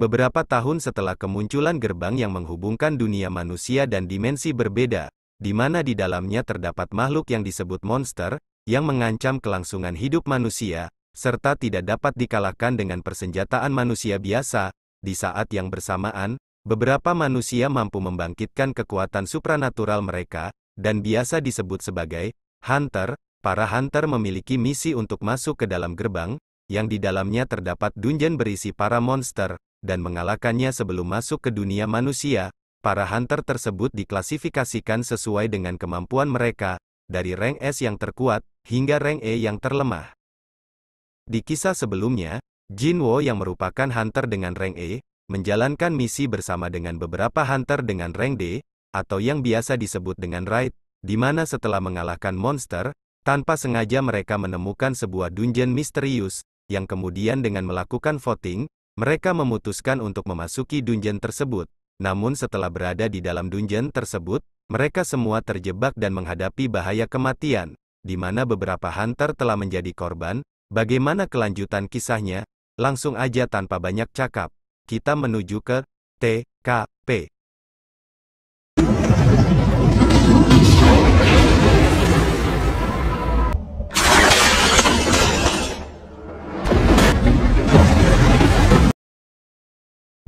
Beberapa tahun setelah kemunculan gerbang yang menghubungkan dunia manusia dan dimensi berbeda, di mana di dalamnya terdapat makhluk yang disebut monster, yang mengancam kelangsungan hidup manusia, serta tidak dapat dikalahkan dengan persenjataan manusia biasa, di saat yang bersamaan, beberapa manusia mampu membangkitkan kekuatan supranatural mereka, dan biasa disebut sebagai hunter. Para hunter memiliki misi untuk masuk ke dalam gerbang, yang di dalamnya terdapat dungeon berisi para monster, dan mengalahkannya sebelum masuk ke dunia manusia. Para hunter tersebut diklasifikasikan sesuai dengan kemampuan mereka, dari rank S yang terkuat, hingga rank E yang terlemah. Di kisah sebelumnya, Jinwo yang merupakan hunter dengan rank E, menjalankan misi bersama dengan beberapa hunter dengan rank D, atau yang biasa disebut dengan raid, di mana setelah mengalahkan monster, tanpa sengaja mereka menemukan sebuah dungeon misterius, yang kemudian dengan melakukan voting, mereka memutuskan untuk memasuki dungeon tersebut. Namun setelah berada di dalam dungeon tersebut, mereka semua terjebak dan menghadapi bahaya kematian, di mana beberapa hunter telah menjadi korban. Bagaimana kelanjutan kisahnya? Langsung aja tanpa banyak cakap, kita menuju ke TKP.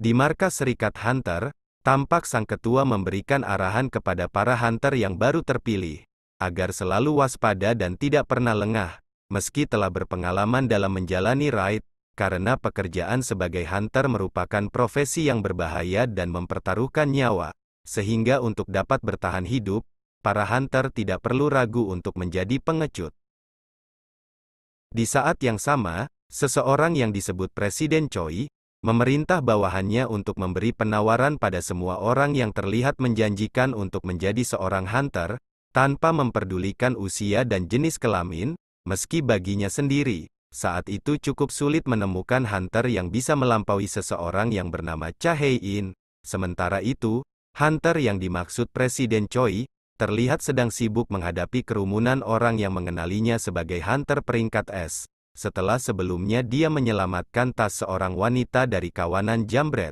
Di markas Serikat Hunter, tampak sang ketua memberikan arahan kepada para hunter yang baru terpilih, agar selalu waspada dan tidak pernah lengah, meski telah berpengalaman dalam menjalani raid, karena pekerjaan sebagai hunter merupakan profesi yang berbahaya dan mempertaruhkan nyawa, sehingga untuk dapat bertahan hidup, para hunter tidak perlu ragu untuk menjadi pengecut. Di saat yang sama, seseorang yang disebut Presiden Choi, memerintah bawahannya untuk memberi penawaran pada semua orang yang terlihat menjanjikan untuk menjadi seorang hunter, tanpa memperdulikan usia dan jenis kelamin, meski baginya sendiri, saat itu cukup sulit menemukan hunter yang bisa melampaui seseorang yang bernama Cha Hei-in. Sementara itu, hunter yang dimaksud Presiden Choi, terlihat sedang sibuk menghadapi kerumunan orang yang mengenalinya sebagai hunter peringkat S. Setelah sebelumnya dia menyelamatkan tas seorang wanita dari kawanan jambret.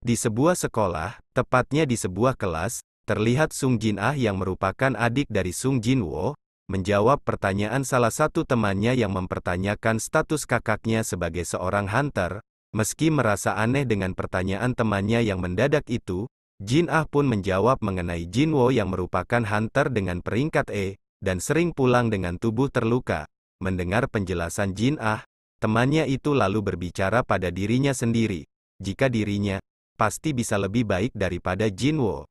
Di sebuah sekolah, tepatnya di sebuah kelas, terlihat Sung Jin-ah yang merupakan adik dari Sung Jin-wo, menjawab pertanyaan salah satu temannya yang mempertanyakan status kakaknya sebagai seorang hunter. Meski merasa aneh dengan pertanyaan temannya yang mendadak itu, Jin-ah pun menjawab mengenai Jinwo yang merupakan hunter dengan peringkat E, dan sering pulang dengan tubuh terluka. Mendengar penjelasan Jin-ah, temannya itu lalu berbicara pada dirinya sendiri, jika dirinya pasti bisa lebih baik daripada Jinwo.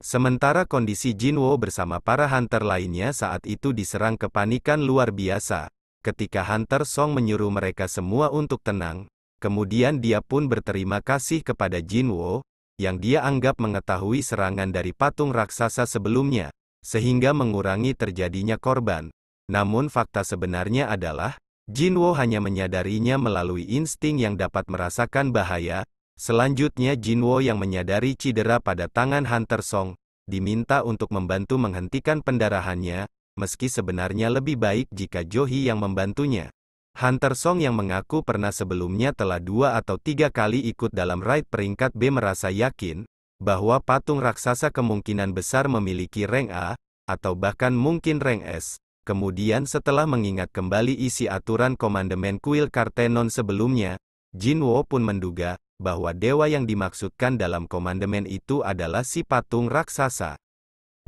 Sementara kondisi Jinwo bersama para hunter lainnya saat itu diserang kepanikan luar biasa, ketika Hunter Song menyuruh mereka semua untuk tenang, kemudian dia pun berterima kasih kepada Jinwo, yang dia anggap mengetahui serangan dari patung raksasa sebelumnya, sehingga mengurangi terjadinya korban. Namun fakta sebenarnya adalah, Jinwo hanya menyadarinya melalui insting yang dapat merasakan bahaya. Selanjutnya Jinwo yang menyadari cedera pada tangan Hunter Song, diminta untuk membantu menghentikan pendarahannya, meski sebenarnya lebih baik jika Jo-hee yang membantunya. Hunter Song yang mengaku pernah sebelumnya telah 2 atau 3 kali ikut dalam raid peringkat B merasa yakin, bahwa patung raksasa kemungkinan besar memiliki rank A, atau bahkan mungkin rank S. Kemudian setelah mengingat kembali isi aturan komandemen kuil Kartenon sebelumnya, Jinwo pun menduga, bahwa dewa yang dimaksudkan dalam komandemen itu adalah si patung raksasa.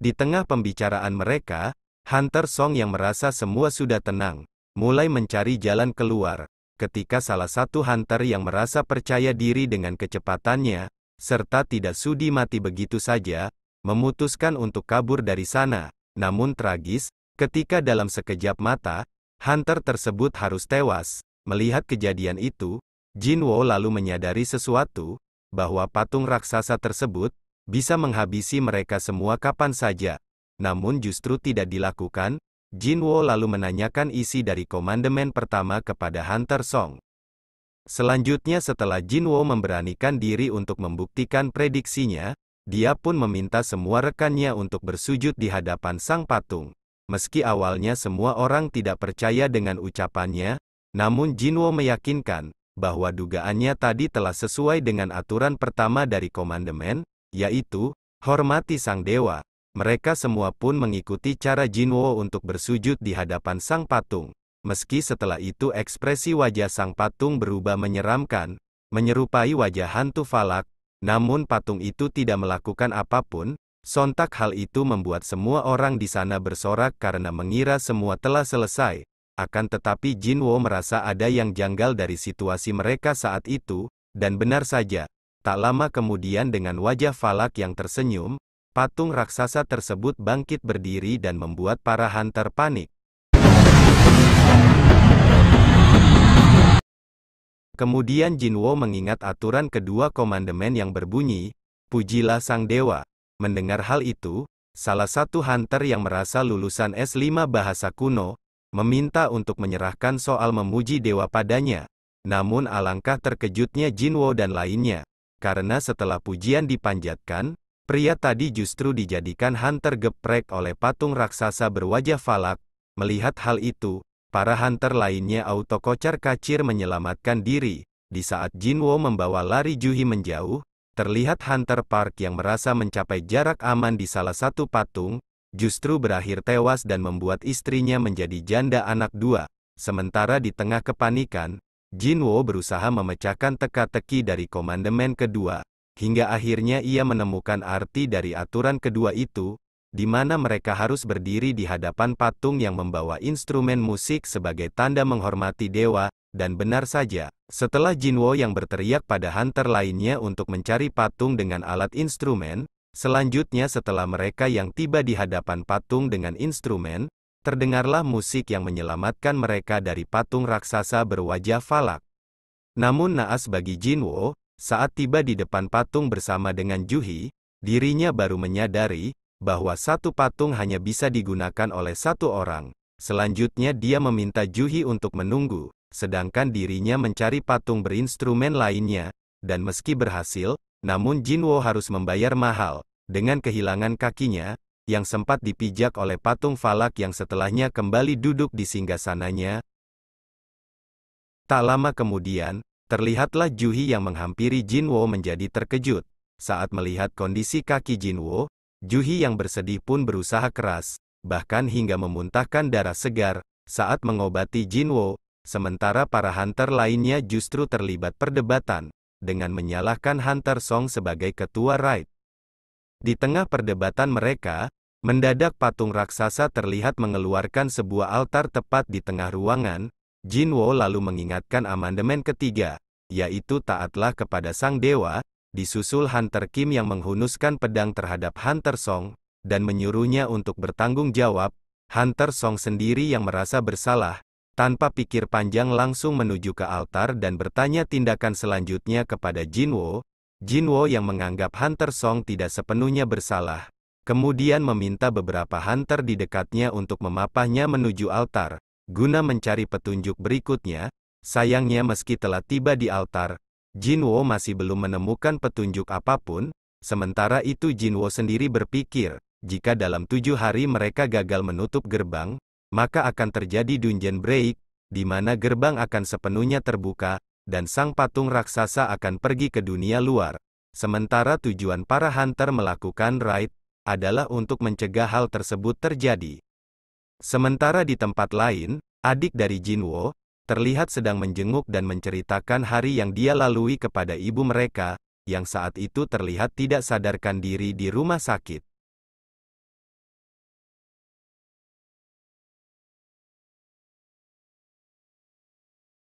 Di tengah pembicaraan mereka, Hunter Song yang merasa semua sudah tenang, mulai mencari jalan keluar, ketika salah satu hunter yang merasa percaya diri dengan kecepatannya, serta tidak sudi mati begitu saja, memutuskan untuk kabur dari sana. Namun tragis, ketika dalam sekejap mata, hunter tersebut harus tewas. Melihat kejadian itu, Jinwo lalu menyadari sesuatu, bahwa patung raksasa tersebut, bisa menghabisi mereka semua kapan saja. Namun justru tidak dilakukan. Jinwo lalu menanyakan isi dari komandemen pertama kepada Hunter Song. Selanjutnya setelah Jinwo memberanikan diri untuk membuktikan prediksinya, dia pun meminta semua rekannya untuk bersujud di hadapan sang patung. Meski awalnya semua orang tidak percaya dengan ucapannya, Namun Jinwo meyakinkan bahwa dugaannya tadi telah sesuai dengan aturan pertama dari komandemen, yaitu hormati sang dewa. Mereka semua pun mengikuti cara Jinwo untuk bersujud di hadapan sang patung. Meski setelah itu ekspresi wajah sang patung berubah menyeramkan, menyerupai wajah hantu falak, namun patung itu tidak melakukan apapun. Sontak hal itu membuat semua orang di sana bersorak karena mengira semua telah selesai. Akan tetapi Jinwo merasa ada yang janggal dari situasi mereka saat itu, dan benar saja, tak lama kemudian dengan wajah falak yang tersenyum, patung raksasa tersebut bangkit berdiri dan membuat para hunter panik. Kemudian Jinwo mengingat aturan kedua komandemen yang berbunyi, "Pujilah sang dewa." Mendengar hal itu, salah satu hunter yang merasa lulusan S5 bahasa kuno, meminta untuk menyerahkan soal memuji dewa padanya. Namun alangkah terkejutnya Jinwo dan lainnya, karena setelah pujian dipanjatkan, pria tadi justru dijadikan hunter geprek oleh patung raksasa berwajah falak. Melihat hal itu, para hunter lainnya auto kocar-kacir menyelamatkan diri. Di saat Jinwo membawa lari Juhi menjauh, terlihat Hunter Park yang merasa mencapai jarak aman di salah satu patung, justru berakhir tewas dan membuat istrinya menjadi janda anak dua. Sementara di tengah kepanikan, Jinwo berusaha memecahkan teka-teki dari komandemen kedua, hingga akhirnya ia menemukan arti dari aturan kedua itu, di mana mereka harus berdiri di hadapan patung yang membawa instrumen musik sebagai tanda menghormati dewa. Dan benar saja, setelah Jinwo yang berteriak pada hunter lainnya untuk mencari patung dengan alat instrumen, selanjutnya setelah mereka yang tiba di hadapan patung dengan instrumen, terdengarlah musik yang menyelamatkan mereka dari patung raksasa berwajah falak. Namun naas bagi Jinwo, saat tiba di depan patung bersama dengan Juhi, dirinya baru menyadari bahwa satu patung hanya bisa digunakan oleh satu orang. Selanjutnya dia meminta Juhi untuk menunggu, sedangkan dirinya mencari patung berinstrumen lainnya, dan meski berhasil, namun Jinwo harus membayar mahal, dengan kehilangan kakinya, yang sempat dipijak oleh patung falak yang setelahnya kembali duduk di singgasananya. Tak lama kemudian, terlihatlah Juhi yang menghampiri Jinwo menjadi terkejut. Saat melihat kondisi kaki Jinwo, Juhi yang bersedih pun berusaha keras, bahkan hingga memuntahkan darah segar, saat mengobati Jinwo. Sementara para hunter lainnya justru terlibat perdebatan, dengan menyalahkan Hunter Song sebagai ketua raid. Di tengah perdebatan mereka, mendadak patung raksasa terlihat mengeluarkan sebuah altar tepat di tengah ruangan. Jinwo lalu mengingatkan amandemen ketiga, yaitu taatlah kepada sang dewa, disusul Hunter Kim yang menghunuskan pedang terhadap Hunter Song, dan menyuruhnya untuk bertanggung jawab. Hunter Song sendiri yang merasa bersalah, tanpa pikir panjang langsung menuju ke altar dan bertanya tindakan selanjutnya kepada Jinwo. Jinwo yang menganggap Hunter Song tidak sepenuhnya bersalah, kemudian meminta beberapa hunter di dekatnya untuk memapahnya menuju altar, guna mencari petunjuk berikutnya. Sayangnya meski telah tiba di altar, Jinwo masih belum menemukan petunjuk apapun. Sementara itu Jinwo sendiri berpikir, jika dalam 7 hari mereka gagal menutup gerbang, maka akan terjadi dungeon break, di mana gerbang akan sepenuhnya terbuka, dan sang patung raksasa akan pergi ke dunia luar. Sementara tujuan para hunter melakukan raid, adalah untuk mencegah hal tersebut terjadi. Sementara di tempat lain, adik dari Jinwo, terlihat sedang menjenguk dan menceritakan hari yang dia lalui kepada ibu mereka, yang saat itu terlihat tidak sadarkan diri di rumah sakit.